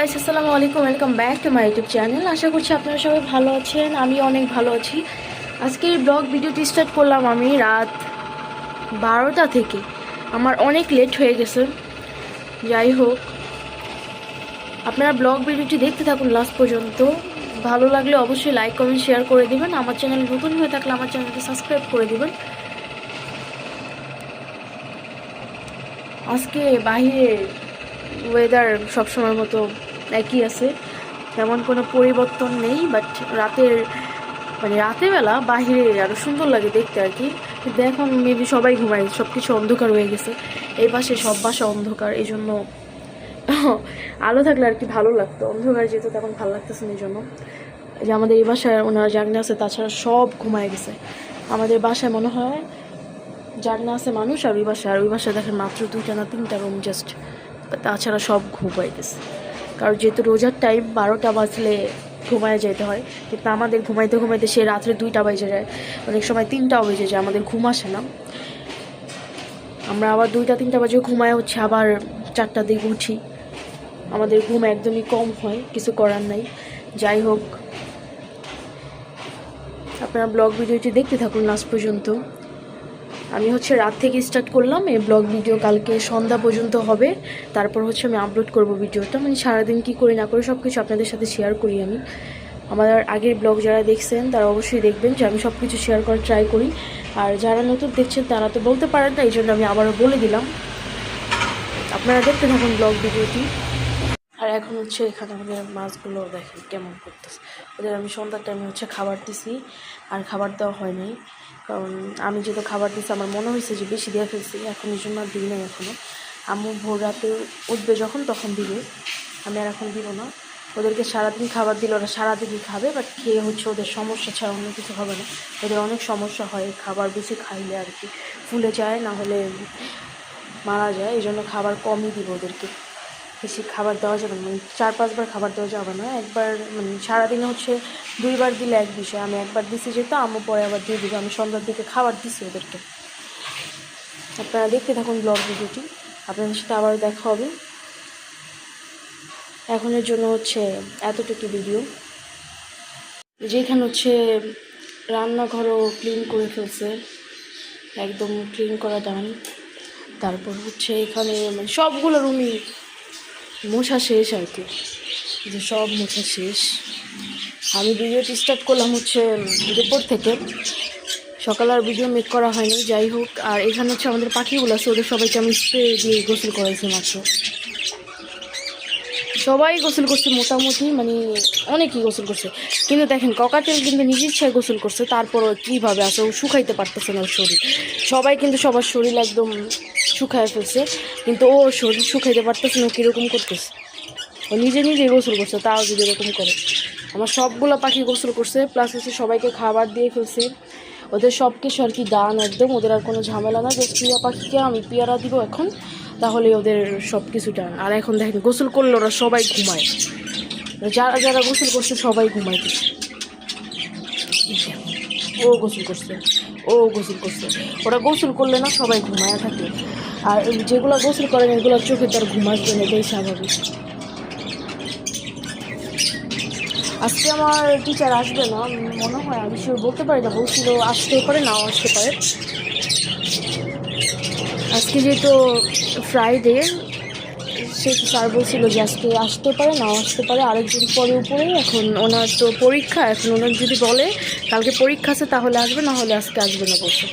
Guys, আসসালামু আলাইকুম। Welcome back to my YouTube channel. আশা করছি আপনারা সবাই ভালো আছেন। আমি অনেক ভালো আছি। আজকের ব্লগ ভিডিওটি স্টার্ট করলাম আমি রাত 12টা থেকে। আমার অনেক লেট হয়ে গেছে। যাই হোক, আপনারা ব্লগ ভিডিওটি দেখতে থাকুন লাস্ট পর্যন্ত। ভালো লাগলে অবশ্যই লাইক কমেন্ট শেয়ার করে দেবেন। আমার চ্যানেল নতুন হয়ে থাকলে আমার চ্যানেলটি সাবস্ক্রাইব করে দেবেন। আজকে বাইরে ওয়েদার সবসময় মতো একই আছে, তেমন কোনো পরিবর্তন নেই। বাট রাতেরবেলা বাহিরে আরও সুন্দর লাগে দেখতে আর কি। কিন্তু এখন মেবি সবাই ঘুমায়, সব কিছু অন্ধকার হয়ে গেছে। এই পাশে সব বাসা অন্ধকার, এই জন্য আলো থাকলে আর কি ভালো লাগতো। অন্ধকার যেহেতু তেমন ভালো লাগতেছে না, এই জন্য যে আমাদের এই বাসায় ওনারা জাগনা আছে, তাছাড়া সব ঘুমায় গেছে। আমাদের বাসায় মনে হয় জাগনা আছে মানুষ, আর ওই বাসায় দেখেন মাত্র 2টা না 3টা রুম জাস্ট, তাছাড়া সব ঘুমায় গেছে। কারণ যেহেতু রোজার টাইম 12টা বাজলে ঘুমায় যেতে হয়, কিন্তু আমাদের ঘুমাইতে ঘুমাইতে সে রাত্রে 2টা বেজে যায়, অনেক সময় 3টাও বেজে যায়, আমাদের ঘুম আসে না। আমরা আবার 2টা-3টা বাজে ঘুমায় হচ্ছে আবার 4টার দিকে উঠি। আমাদের ঘুম একদমই কম হয়, কিছু করার নাই। যাই হোক, আপনারা ব্লগ ভিডিওটি দেখতে থাকুন লাস্ট পর্যন্ত। আমি হচ্ছে রাত থেকে স্টার্ট করলাম, এই ব্লগ ভিডিও কালকে সন্ধ্যা পর্যন্ত হবে। তারপর হচ্ছে আমি আপলোড করব ভিডিওটা, মানে সারাদিন কী করি না করি সব কিছু আপনাদের সাথে শেয়ার করি আমি। আমার আগের ব্লগ যারা দেখছেন তারা অবশ্যই দেখবেন যে আমি সব কিছু শেয়ার করার ট্রাই করি। আর যারা নতুন দেখছেন তারা তো বলতে পারেন না, এই জন্য আমি আবারও বলে দিলাম। আপনারা দেখতে থাকুন ব্লগ ভিডিওটি। আর এখন হচ্ছে এখানে আমাদের মাছগুলো দেখেন কেমন করতেছে। ওদের আমি সন্ধ্যার টাইমে হচ্ছে খাবার দিছি, আর খাবার দেওয়া হয় নাই, কারণ আমি যেহেতু খাবার দিছি আমার মনে হয়েছে যে বেশি দিয়ে ফেলছি, এখন এই জন্য আর দিই নাই এখনও। আম্মু ভোর রাতে উঠবে যখন তখন দিবে, আমি আর এখন দিব না। ওদেরকে সারাদিন খাবার দিলে ওরা সারাদিনই খাবে, বাট খেয়ে হচ্ছে ওদের সমস্যা ছাড়া অন্য কিছু হবে না। ওদের অনেক সমস্যা হয় খাবার বেশি খাইলে আর কি, ফুলে যায়, না হলে মারা যায়। এই জন্য খাবার কমই দিব ওদেরকে, বেশি খাবার দেওয়া যাবে না, মানে 4-5 বার খাবার দেওয়া যাবে না। একবার মানে সারাদিনে হচ্ছে 2বার দিলে এক বিষয়। আমি একবার দিছি যেহেতু, আম্মু পরে আবার দিয়ে দিবে। আমি সন্ধ্যার দিকে খাবার দিছি ওদেরকে। আপনারা দেখতে থাকুন ব্লগ ভিডিওটি, আপনাদের সাথে আবার দেখা হবে। এখনের জন্য হচ্ছে এতটুকু ভিডিও। যেখানে হচ্ছে রান্নাঘরও ক্লিন করে ফেলছে, একদম ক্লিন করা ডান। তারপর হচ্ছে এখানে মানে সবগুলো রুমই মোছা শেষ আর কি, যে সব মোছা শেষ। আমি ভিডিওটি স্টার্ট করলাম হচ্ছে দুপুর থেকে, সকালে আর ভিডিও মেক করা হয়নি। যাই হোক, আর এখানে হচ্ছে আমাদের পাখিগুলো আছে, ওদের সবাইকে আমি স্প্রে দিয়ে গোসল করাইছি মাত্র। সবাই গোসল করছে মোটামুটি, মানে অনেকেই গোসল করছে। কিন্তু দেখেন ককাটেল কিন্তু নিজের ইচ্ছায় গোসল করছে, তারপরও কীভাবে আছে, ও শুকাইতে পারতেছে না ওর শরীর। সবাই কিন্তু সবার শরীর একদম শুকায় ফেলছে, কিন্তু ও শরীর শুকাইতে পারতেছে না। ও কীরকম করতেছে, ও নিজেই গোসল করছে, তাও যদি এরকম করে। আমার সবগুলো পাখি গোসল করছে, প্লাস হচ্ছে সবাইকে খাবার দিয়ে ফেলছে। ওদের সব কিছু আর কি ডান একদম, ওদের আর কোনো ঝামেলা না। যে টিয়া পাখিকে আমি পেয়ারা দিব এখন, তাহলে ওদের সব কিছু ডান। আর এখন দেখেন গোসল করলে ওরা সবাই ঘুমায়, যারা যারা গোসল করছে সবাই ঘুমাইতেছে। ও গোসল করছে, ও গোসল করছে। ওরা গোসল করলে না সবাই ঘুমায় থাকে, আর যেগুলো গোসল করেন এগুলো চোখে তার ঘুম আসবে না, এটাই স্বাভাবিক। আজকে আমার টিচার আসবে না মনে হয়, আমি শিওর বলতে পারি না। বলছিল আসতে পারে, নাও আসতে পারে। আজকে যেহেতু ফ্রাইডে, সে স্যার বলছিল যে আজকে আসতে পারে, নাও আসতে পারে, আরেকদিন পরে উপরে। এখন ওনার তো পরীক্ষা, এখন ওনার যদি বলে কালকে পরীক্ষা আছে তাহলে আসবে, না হলে আজকে আসবে না বলছে।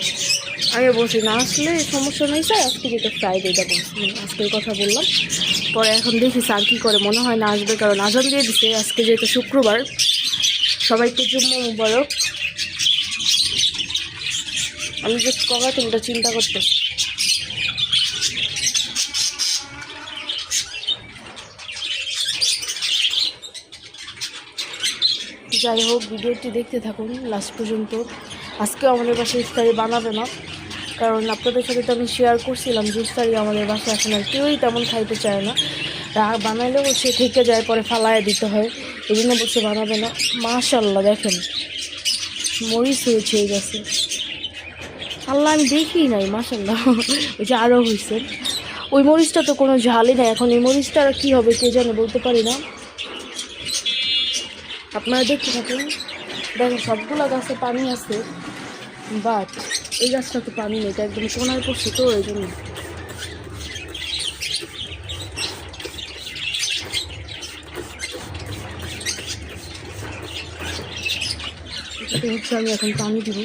আমি বলছি না আসলে সমস্যা নেই স্যার, আজকে যেহেতু ফ্রাইডেটা বলছি, আজকের কথা বললাম। পরে এখন দেখি স্যার কী করে, মনে হয় না আসবে, কারণ আজান দিয়ে দিছে আজকে যেহেতু শুক্রবার। সবাইকে জুম্মা মুবারক। আমি যে কগাতেলটা চিন্তা করতে। যাই হোক, ভিডিওটি দেখতে থাকুন লাস্ট পর্যন্ত। আজকেও আমাদের বাসায় ইফতারি বানাবে না, কারণ আপনাদের সাথে তো আমি শেয়ার করছিলাম যে ইফতারি আমাদের বাসায় এখন আর কেউই তেমন খাইতে চায় না। বানাইলেও সে থেকে যায়, পরে ফালাইয়া দিতে হয়, এই জন্য বলছে বানাবে না। মাশাল্লাহ দেখেন মরিচ হয়েছে এই গাছে, আল্লাহ আমি দেখি নাই, মাশাল্লাহ ওই যে আরও হয়েছে। ওই মরিচটা তো কোনো ঝালই না, এখন এই মরিচটা আর কী হবে কে জানে, বলতে পারি না। আপনারা দেখতে থাকুন। দেখেন সবগুলো গাছে পানি আছে, বাট এই গাছটা তো পানি নেই, এটা একদম কোনায় পড়ছে তো এই জন্য। হচ্ছে আমি এখন পানি দিব।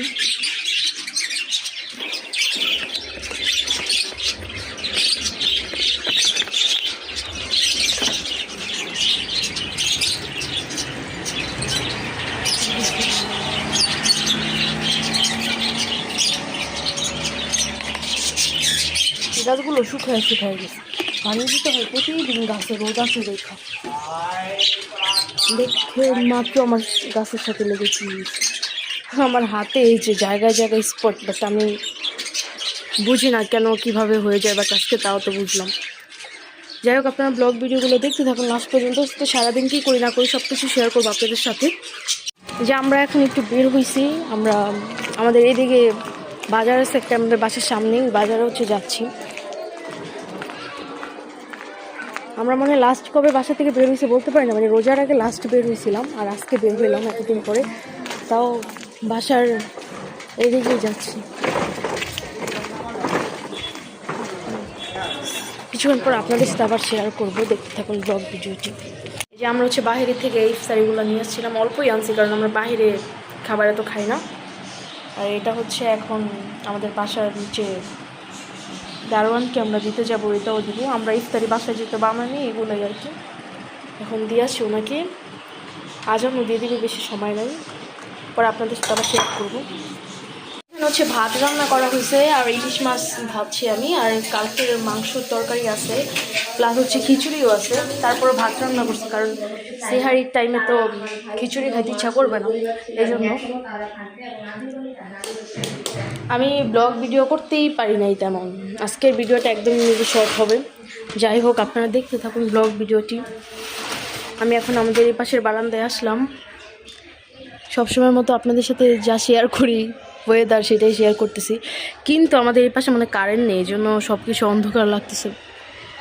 গাছগুলো শুকায় গেছে, পানি দিতে হয় প্রতিদিন, গাছে রোদ আছে দেখা দেখে মাত্র আমার গাছের সাথে লেগেছি। আমার হাতে এই যে জায়গায় জায়গায় স্পট, বাট আমি বুঝি না কেন কিভাবে হয়ে যায়, বাট আজকে তাও তো বুঝলাম। যাই হোক, আপনারা ব্লগ ভিডিওগুলো দেখতে থাকুন লাস্ট পর্যন্ত। তো সারাদিন কী করি না করি সব কিছু শেয়ার করবো আপনাদের সাথে। যে আমরা এখন একটু বের হয়েছি, আমরা আমাদের এদিকে বাজার আছে একটা, আমাদের বাসার সামনে, ওই বাজারে হচ্ছে যাচ্ছি। আমরা মনে হয় লাস্ট কবে বাসা থেকে বের হয়েছি বলতে পারি না, মানে রোজার আগে লাস্ট বের হয়েছিলাম, আর আজকে বের হইলাম এতদিন পরে, তাও বাসার এদিকেই যাচ্ছি। কিছুক্ষণ পর আপনাদের সাথে আবার শেয়ার করবো, দেখতে থাকুন ব্লগ ভিডিওটি। এই যে আমরা হচ্ছে বাইরে থেকে এই ইফতারিগুলো নিয়ে আসছিলাম, অল্পই আনছি কারণ আমরা বাইরে খাবার এত খাই না। আর এটা হচ্ছে এখন আমাদের বাসার নিচে দারোয়ানকে আমরা দিতে যাবো, এটাও দিব। আমরা ইফতারি বাসায় যেতে বানানি এগুলোই আর কি, এখন দিয়ে আসছি ওনাকে। আজানও দিয়ে দিবে, বেশি সময় নেই, পরে আপনাদের সাথে আবার শেয়ার করবো। এখানে হচ্ছে ভাত রান্না করা হয়েছে, আর ইলিশ মাছ ভাবছি আমি, আর কালকের মাংসর তরকারি আছে, প্লাস হচ্ছে খিচুড়িও আছে। তারপরে ভাত রান্না করছি কারণ সেহারির টাইমে তো খিচুড়ি খাইতে ইচ্ছা করবে না, এই জন্য। আমি ব্লগ ভিডিও করতেই পারি নাই তেমন, আজকের ভিডিওটা একদম শর্ট হবে। যাই হোক, আপনারা দেখতে থাকুন ব্লগ ভিডিওটি। আমি এখন আমাদের এই পাশের বারান্দায় আসলাম, সবসময় মতো আপনাদের সাথে যা শেয়ার করি ওয়েদার সেটাই শেয়ার করতেছি। কিন্তু আমাদের এই পাশে মানে কারেন্ট নেই, এই জন্য সব কিছু অন্ধকার লাগতেছে।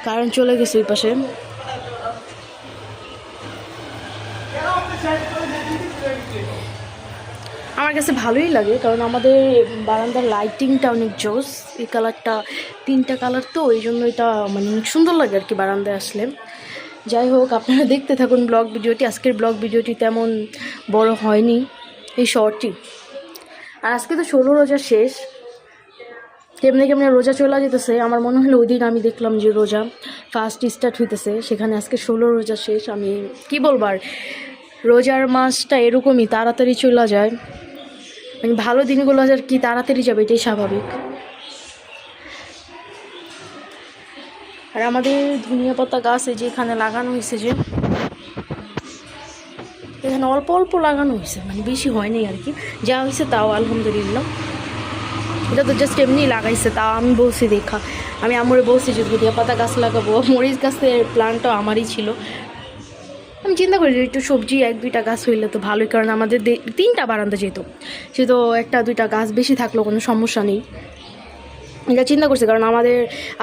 কারেন্ট চলে গেছে ওই পাশে। আমার কাছে ভালোই লাগে কারণ আমাদের বারান্দার লাইটিংটা অনেক জোস, এই কালারটা 3টা কালার, তো এই জন্য এটা মানে অনেক সুন্দর লাগে আর কি বারান্দায় আসলে। যাই হোক, আপনারা দেখতে থাকুন ব্লগ ভিডিওটি। আজকের ব্লগ ভিডিওটি তেমন বড় হয়নি, এই শর্টই। আর আজকে তো 16 রোজা শেষ, কেমনে কেমনে রোজা চলে যেতেছে। আমার মনে হলো ওই দিন আমি দেখলাম যে রোজা ফার্স্ট স্টার্ট হইতেছে, সেখানে আজকে 16 রোজা শেষ। আমি কি বলবার, রোজার মাসটা এরকমই তাড়াতাড়ি চলে যায়, মানে ভালো দিনগুলো আর কি তাড়াতাড়ি যাবে, এটাই স্বাভাবিক। আর আমাদের ধনিয়া পাতা গাছ এই যে এখানে লাগানো হয়েছে, যে এখানে অল্প অল্প লাগানো হয়েছে, মানে বেশি হয়নি আর কি, যা হয়েছে তাও আলহামদুলিল্লাহ। এটা তো জাস্ট এমনি লাগাইছে, তাও আমি বলছি দেখা, আমি আমরে বলছি যে ধনিয়া পাতা গাছ লাগাবো। মরিচ গাছের প্ল্যানটাও আমারই ছিল। আমি চিন্তা করি যে একটু সবজি 1-2টা গাছ হইলে তো ভালোই, কারণ আমাদের 3টা বারান্দা যেহেতু, সেহেতু 1-2টা গাছ বেশি থাকলেও কোনো সমস্যা নেই। এটা চিন্তা করছি কারণ আমাদের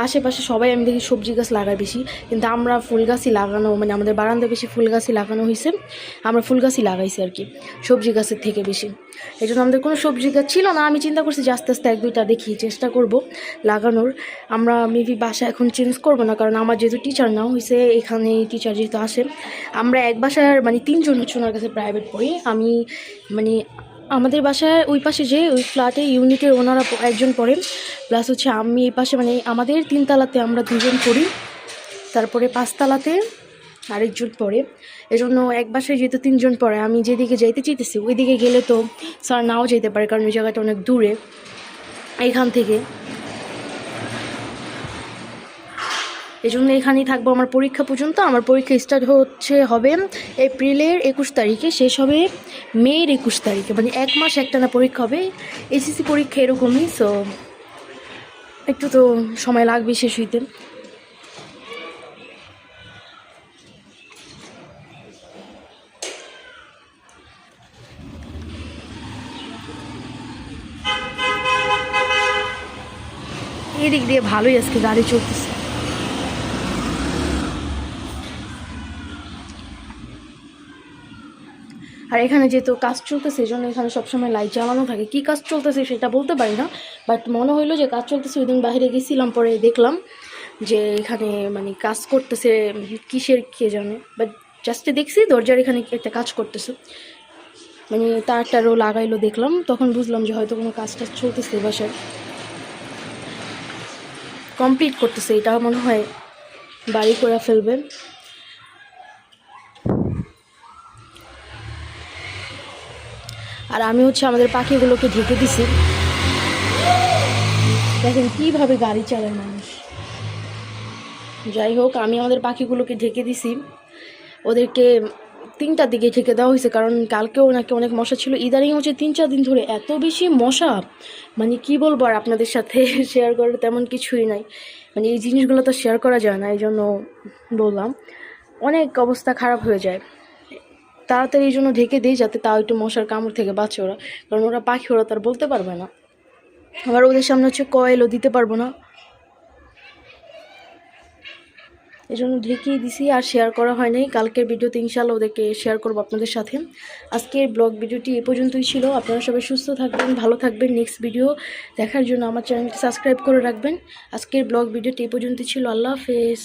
আশেপাশে সবাই আমি দেখি সবজি গাছ লাগায় বেশি, কিন্তু আমরা ফুল গাছই লাগানো, মানে আমাদের বারান্দায় বেশি ফুল গাছই লাগানো হয়েছে, আমরা ফুল গাছই লাগাইছি আর কি সবজি গাছের থেকে বেশি। এই জন্য আমাদের কোনো সবজি গাছ ছিল না। আমি চিন্তা করছি যে আস্তে আস্তে 1-2টা দেখি চেষ্টা করব লাগানোর। আমরা মেবি বাসা এখন চেঞ্জ করবো না, কারণ আমার যেহেতু টিচার নেওয়া হয়েছে, এখানে টিচার যেহেতু আসে, আমরা এক বাসার মানে 3 জন হচ্ছে ওনার কাছে প্রাইভেট পড়ি। আমি মানে আমাদের বাসায় ওই পাশে যে ওই ফ্ল্যাটে ইউনিটের ওনারা একজন পড়ে, প্লাস হচ্ছে আমি এই পাশে মানে আমাদের 3 তলাতে আমরা 2 জন পড়ি, তারপরে 5 তলাতে আরেকজন পড়ে। এজন্য এক বাসায় যেহেতু 3 জন পড়ে, আমি যেদিকে যাইতে চাইতেছি ওই দিকে গেলে তো স্যার নাও যেতে পারে, কারণ ওই জায়গাটা অনেক দূরে এইখান থেকে। এই জন্য এখানেই থাকবো আমার পরীক্ষা পর্যন্ত। আমার পরীক্ষা স্টার্ট হবে এপ্রিলের 21 তারিখে, শেষ হবে মের 21 তারিখে, মানে 1 মাস একটানা পরীক্ষা হবে। এসএসসি পরীক্ষা এরকমই, সো একটু তো সময় লাগবে শেষ হইতে। এদিক দিয়ে ভালোই আজকে গাড়ি চলতেছে। আর এখানে যেহেতু কাজ চলতেছে এই জন্য এখানে সবসময় লাইট জ্বালানো থাকে। কী কাজ চলতেছে সেটা বলতে পারি না, বাট মনে হইলো যে কাজ চলতেছে। ওই দিন বাইরে গেছিলাম, পরে দেখলাম যে এখানে মানে কাজ করতেছে, কিসের কে জানে, বাট জাস্ট দেখছি দরজার এখানে একটা কাজ করতেছে, মানে তারটারও লাগাইলো দেখলাম, তখন বুঝলাম যে হয়তো কোনো কাজ টাজ চলতেছে বাসায়, কমপ্লিট করতেছে। এটা মনে হয় বাড়ি করে ফেলবে। আর আমি হচ্ছে আমাদের পাখিগুলোকে ঢেকে দিছি। দেখেন কীভাবে গাড়ি চালায় মানুষ। যাই হোক, আমি আমাদের পাখিগুলোকে ঢেকে দিছি। ওদেরকে 3টার দিকে ঢেকে দেওয়া হয়েছে, কারণ কালকেও নাকি অনেক মশা ছিল। ইদানিং হচ্ছে 3-4 দিন ধরে এত বেশি মশা, মানে কি বলবো আর আপনাদের সাথে শেয়ার করার তেমন কিছুই নাই। মানে এই জিনিসগুলো তো শেয়ার করা যায় না, এই জন্য বললাম। অনেক অবস্থা খারাপ হয়ে যায়। তাড়াতাড়ি এই জন্য ঢেকে দিই, যাতে তাও একটু মশার কামড় থেকে বাঁচে ওরা, কারণ ওরা পাখি, ওরা তার বলতে পারবে না। আবার ওদের সামনে হচ্ছে কয়েলও দিতে পারবো না, এই জন্য ঢেকেই দিছি। আর শেয়ার করা হয় নাই। কালকের ভিডিওতে ইনশাল্লাহ ওদেরকে শেয়ার করবো আপনাদের সাথে। আজকের ব্লগ ভিডিওটি এ পর্যন্তই ছিল। আপনারা সবাই সুস্থ থাকবেন, ভালো থাকবেন। নেক্সট ভিডিও দেখার জন্য আমার চ্যানেলটি সাবস্ক্রাইব করে রাখবেন। আজকের ব্লগ ভিডিওটি এ পর্যন্তই ছিল। আল্লাহ হাফেজ।